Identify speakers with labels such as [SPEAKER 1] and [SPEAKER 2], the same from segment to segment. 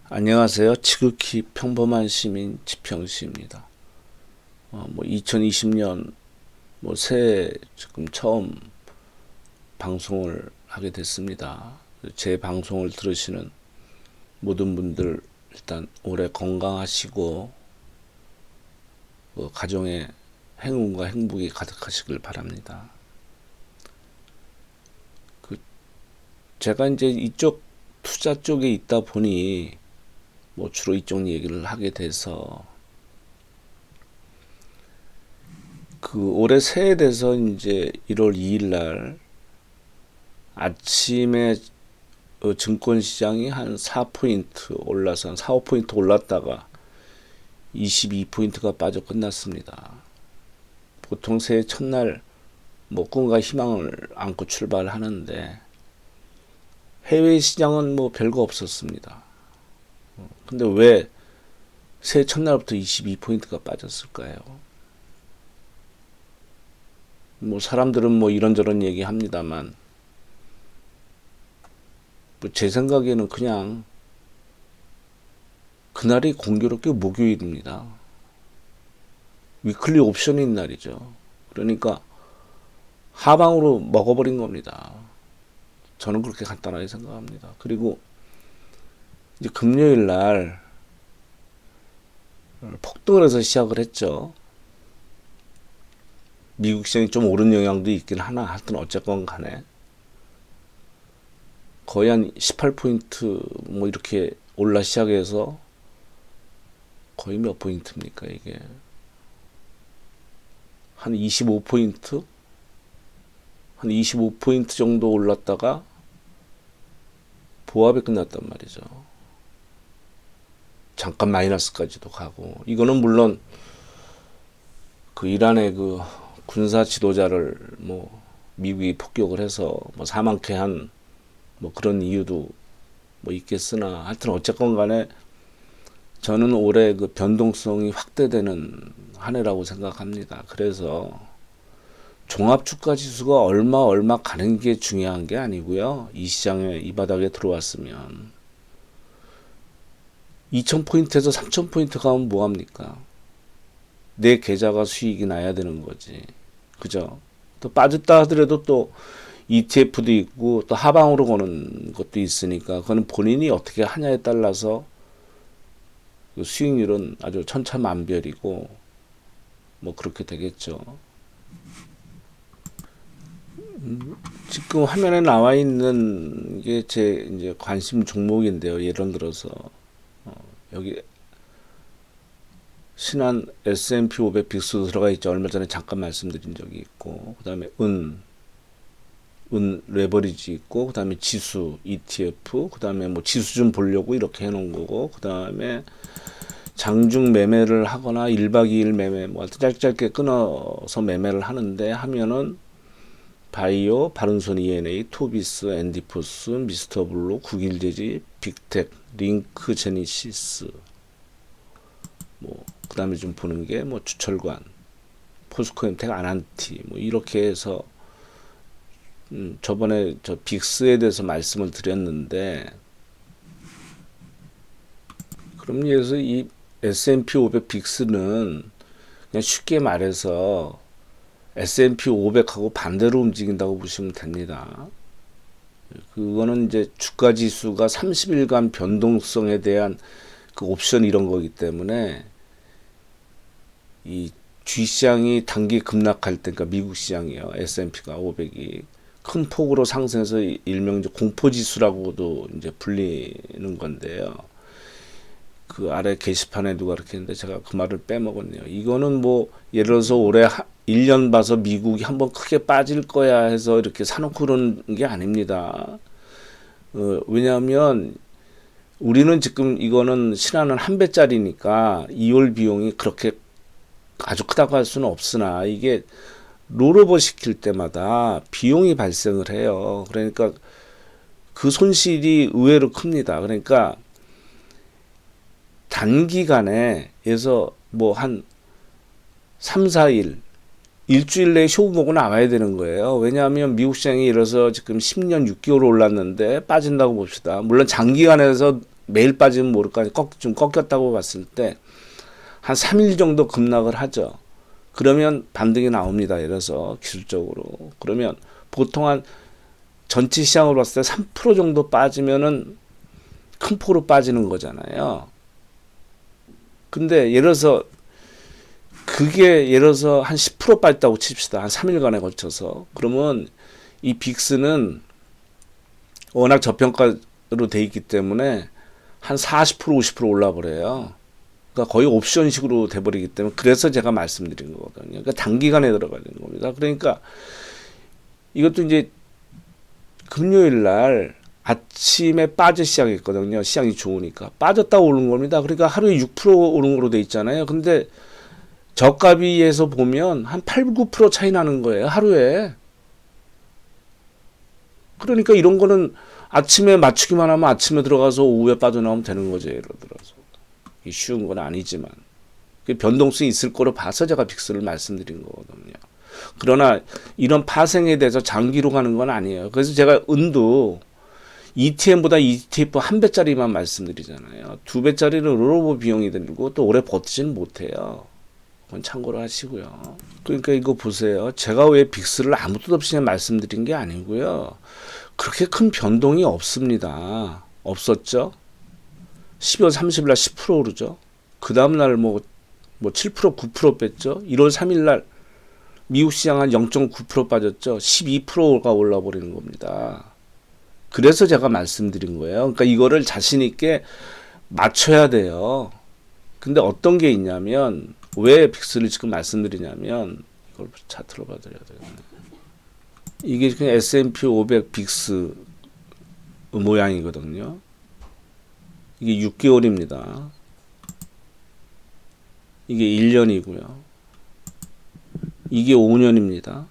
[SPEAKER 1] 안녕하세요. 지극히 평범한 시민 지평씨입니다. 2020년 새해 지금 처음 방송을 하게 됐습니다. 제 방송을 들으시는 모든 분들 일단 올해 건강하시고 가정에 행운과 행복이 가득하시길 바랍니다. 제가 이제 이쪽 투자 쪽에 있다 보니 주로 이쪽 얘기를 하게 돼서 올해 새해 돼서 이제 1월 2일 날 아침에 증권 시장이 한 4포인트 올라서 한 4, 5포인트 올랐다가 22포인트가 빠져 끝났습니다. 보통 새해 첫날 꿈과 희망을 안고 출발하는데 해외 시장은 별거 없었습니다. 근데 왜 새해 첫날부터 22포인트가 빠졌을까요? 사람들은 이런저런 얘기 합니다만, 제 생각에는 그냥, 그날이 공교롭게 목요일입니다. 위클리 옵션인 날이죠. 그러니까, 하방으로 먹어버린 겁니다. 저는 그렇게 간단하게 생각합니다. 그리고, 이제 금요일 날, 폭등을 해서 시작을 했죠. 미국 시장이 좀 오른 영향도 있긴 하나, 하여튼 어쨌건 간에 거의 한 18포인트 이렇게 올라 시작해서 거의 몇 포인트입니까 이게? 한 25포인트? 한 25포인트 정도 올랐다가 보합에 끝났단 말이죠. 잠깐 마이너스까지도 가고, 이거는 물론 이란의 군사 지도자를 미국이 폭격을 해서 사망케 한 그런 이유도 있겠으나, 하여튼 어쨌건 간에 저는 올해 변동성이 확대되는 한 해라고 생각합니다. 그래서 종합주가 지수가 얼마 가는 게 중요한 게 아니고요. 이 시장에 이 바닥에 들어왔으면 2000포인트에서 3000포인트 가면 뭐합니까? 내 계좌가 수익이 나야 되는 거지. 그죠? 또 빠졌다 하더라도 또 ETF도 있고 또 하방으로 거는 것도 있으니까 그거는 본인이 어떻게 하냐에 따라서 수익률은 아주 천차만별이고 그렇게 되겠죠. 지금 화면에 나와 있는 게 제 이제 관심 종목인데요. 예를 들어서 여기 신한 S&P 500 빅스도 들어가 있죠. 얼마 전에 잠깐 말씀드린 적이 있고, 그 다음에 은 레버리지 있고, 그 다음에 지수 ETF, 그 다음에 지수 좀 보려고 이렇게 해놓은 거고, 그 다음에 장중 매매를 하거나 1박 2일 매매, 짧게 끊어서 매매를 하는데 하면은 바이오, 바른손 ENA, 투비스, 엔디포스, 미스터블루, 국일제지, 빅텍, 링크 제니시스, 그 다음에 좀 보는 게 주철관, 포스코엠텍, 아난티 이렇게 해서 저번에 저 빅스에 대해서 말씀을 드렸는데, 그럼 여기서 이 S&P 500 빅스는 그냥 쉽게 말해서 S&P 500하고 반대로 움직인다고 보시면 됩니다. 그거는 이제 주가 지수가 30일간 변동성에 대한 옵션 이런 거기 때문에 이 주시장이 단기 급락할 때, 그러니까 미국 시장이요, S&P가 500이 큰 폭으로 상승해서 일명 이제 공포지수라고도 이제 불리는 건데요. 그 아래 게시판에 누가 그렇게 했는데 제가 그 말을 빼먹었네요. 이거는 예를 들어서 올해 1년 봐서 미국이 한번 크게 빠질 거야 해서 이렇게 사놓고 그러는 게 아닙니다. 왜냐하면 우리는 지금 이거는 신한은 한 배짜리니까 2월 비용이 그렇게 아주 크다고 할 수는 없으나 이게 롤오버 시킬 때마다 비용이 발생을 해요. 그러니까 그 손실이 의외로 큽니다. 그러니까 단기간에 에서 한 3, 4일, 일주일 내에 쇼 보고 나와야 되는 거예요. 왜냐하면 미국 시장이 이래서 지금 10년 6개월 올랐는데 빠진다고 봅시다. 물론 장기간에서 매일 빠지면 모를까 좀 꺾였다고 봤을 때 한 3일 정도 급락을 하죠. 그러면 반등이 나옵니다. 예를 들어서 기술적으로. 그러면 보통 한 전체 시장으로 봤을 때 3% 정도 빠지면은 큰 폭으로 빠지는 거잖아요. 근데 예를 들어서 그게 예를 들어서 한 10% 빠졌다고 칩시다. 한 3일간에 걸쳐서. 그러면 이 빅스는 워낙 저평가로 돼 있기 때문에 한 40% 50% 올라버려요. 그러니까 거의 옵션식으로 돼버리기 때문에 그래서 제가 말씀드린 거거든요. 그러니까 단기간에 들어가야 되는 겁니다. 그러니까 이것도 이제 금요일 날 아침에 빠져 시작했거든요. 시장이 좋으니까 빠졌다 오른 겁니다. 그러니까 하루에 6% 오른 거로 돼 있잖아요. 근데 저가비에서 보면 한 8, 9% 차이 나는 거예요. 하루에. 그러니까 이런 거는 아침에 맞추기만 하면 아침에 들어가서 오후에 빠져나오면 되는 거죠. 예를 들어서. 쉬운 건 아니지만. 변동성이 있을 거로 봐서 제가 빅스를 말씀드린 거거든요. 그러나 이런 파생에 대해서 장기로 가는 건 아니에요. 그래서 제가 은도 ETM보다 ETF 한 배짜리만 말씀드리잖아요. 두 배짜리는 롤오버 비용이 들고 또 오래 버티지는 못해요. 그건 참고로 하시고요. 그러니까 이거 보세요. 제가 왜 빅스를 아무 뜻 없이 말씀드린 게 아니고요. 그렇게 큰 변동이 없습니다. 없었죠? 12월 30일 날 10% 오르죠. 그 다음날 뭐 7%, 9% 뺐죠. 1월 3일 날 미국 시장 한 0.9% 빠졌죠. 12%가 올라 버리는 겁니다. 그래서 제가 말씀드린 거예요. 그러니까 이거를 자신 있게 맞춰야 돼요. 근데 어떤 게 있냐면 왜 빅스를 지금 말씀드리냐면 이걸 차트로 봐드려야 되겠네. 이게 그냥 S&P 500 빅스 모양이거든요. 이게 6개월입니다. 이게 1년이고요. 이게 5년입니다.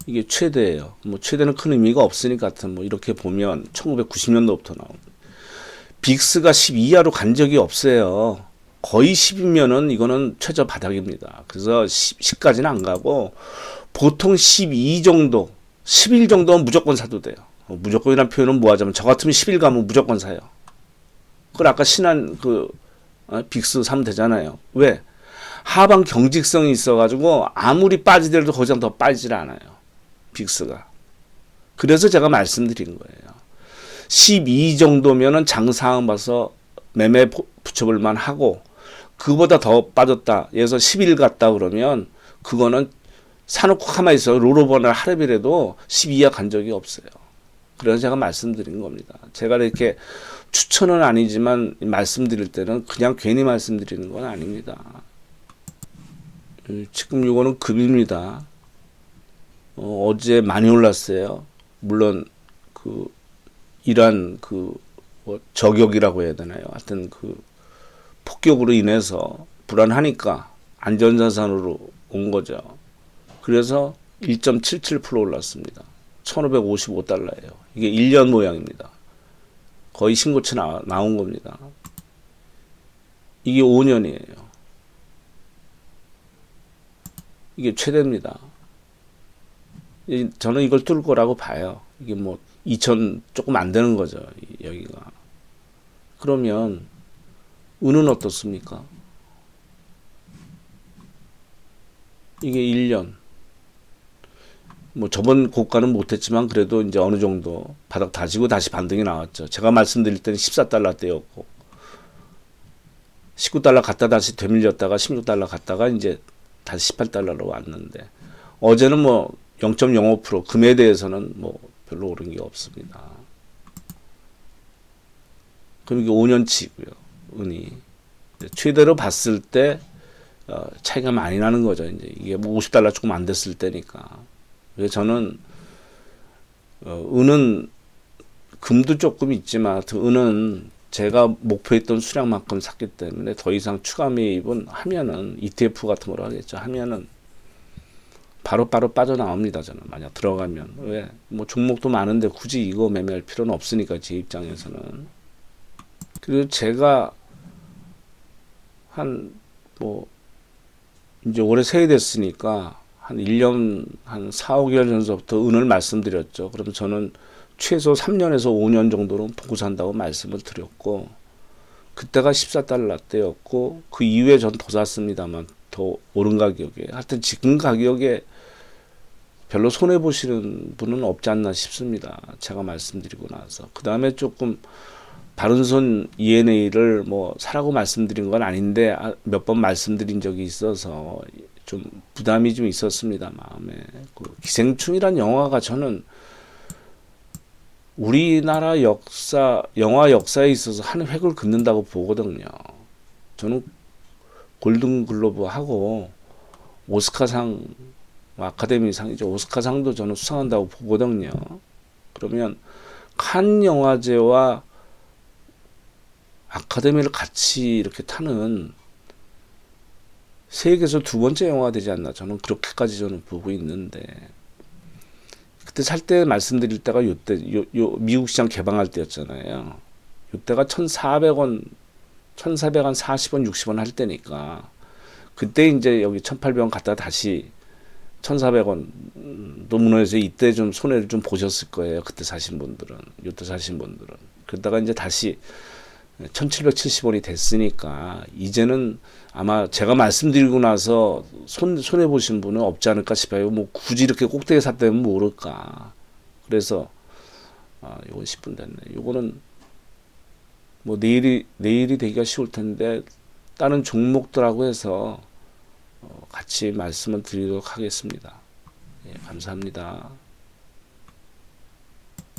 [SPEAKER 1] 이게 최대예요. 뭐 최대는 큰 의미가 없으니까 하여튼 뭐 이렇게 보면 1990년도부터 나온 빅스가 10 이하로 간 적이 없어요. 거의 10이면은 이거는 최저 바닥입니다. 그래서 10까지는 안 가고 보통 12 정도, 11 정도는 무조건 사도 돼요. 무조건이라는 표현은 뭐 하자면 저 같으면 11 가면 무조건 사요. 그걸 아까 신한 빅스 사면 되잖아요. 왜? 하방 경직성이 있어가지고 아무리 빠지더라도 거기서 더 빠지질 않아요. 빅스가. 그래서 제가 말씀드린 거예요. 12 정도면은 장상황 봐서 매매 붙여볼만 하고 그보다 더 빠졌다. 예를 들어서 11 갔다 그러면 그거는 사놓고 가만히 있어. 롤오버나 하랩이라도 12야 간 적이 없어요. 그래서 제가 말씀드린 겁니다. 제가 이렇게 추천은 아니지만 말씀드릴 때는 그냥 괜히 말씀드리는 건 아닙니다. 지금 이거는 급입니다. 어제 많이 올랐어요. 물론 이란 뭐 저격이라고 해야 되나요? 하여튼 폭격으로 인해서 불안하니까 안전자산으로 온 거죠. 그래서 1.77% 올랐습니다. 1555달러예요. 이게 1년 모양입니다. 거의 신고치 나온 겁니다. 이게 5년이에요. 이게 최대입니다. 저는 이걸 뚫을 거라고 봐요. 이게 뭐 2천 조금 안 되는 거죠. 여기가. 그러면 은은 어떻습니까? 이게 1년. 뭐 저번 고가는 못했지만 그래도 이제 어느 정도 바닥 다지고 다시 반등이 나왔죠. 제가 말씀드릴 때는 14달러 대였고 19달러 갔다 다시 되밀렸다가 16달러 갔다가 이제 다시 18달러로 왔는데 어제는 뭐 0.05% 금에 대해서는 뭐 별로 오른 게 없습니다. 그럼 이게 5년치고요. 은이 최대로 봤을 때 차이가 많이 나는 거죠. 이제 이게 뭐 50달러 조금 안 됐을 때니까. 그래서 저는 은은 금도 조금 있지만 은은 제가 목표했던 수량만큼 샀기 때문에 더 이상 추가 매입은 하면은 ETF 같은 거로 하겠죠. 하면은 바로 빠져나옵니다. 저는 만약 들어가면. 왜? 뭐 종목도 많은데 굳이 이거 매매할 필요는 없으니까 제 입장에서는. 그리고 제가 이제 올해 새해 됐으니까 한 1년 한 4, 5개월 전부터 은을 말씀드렸죠. 그럼 저는 최소 3년에서 5년 정도는 보고 산다고 말씀을 드렸고, 그때가 14달러대였고 그 이후에 전 더 샀습니다만 더 오른 가격에, 하여튼 지금 가격에 별로 손해 보시는 분은 없지 않나 싶습니다. 제가 말씀드리고 나서 그 다음에 조금 바른손 ENA를 뭐 사라고 말씀드린 건 아닌데 몇 번 말씀드린 적이 있어서 좀 부담이 좀 있었습니다, 마음에. 그 기생충이란 영화가 저는 우리나라 역사, 영화 역사에 있어서 한 획을 긋는다고 보거든요. 저는 골든글로브하고 오스카상, 아카데미상이죠. 오스카상도 저는 수상한다고 보거든요. 그러면 칸 영화제와 아카데미를 같이 이렇게 타는 세계에서 두 번째 영화가 되지 않나, 저는 그렇게까지 저는 보고 있는데, 그때 살 때 말씀드릴 때가 요때 미국 시장 개방할 때였잖아요. 요때가 1,400원, 1,440원, 60원 할 때니까 그때 이제 여기 1,800원 갔다가 다시 1,400원도 무너져서 이때 좀 손해를 좀 보셨을 거예요. 그때 사신 분들은, 요때 사신 분들은. 그러다가 이제 다시 1,770원이 됐으니까 이제는 아마 제가 말씀드리고 나서 손해 보신 분은 없지 않을까 싶어요. 뭐 굳이 이렇게 꼭대기 샀다면 모를까. 그래서 요건 10분 됐네. 요거는 뭐 내일이 되기가 쉬울 텐데 다른 종목들하고 해서 같이 말씀을 드리도록 하겠습니다. 예, 감사합니다.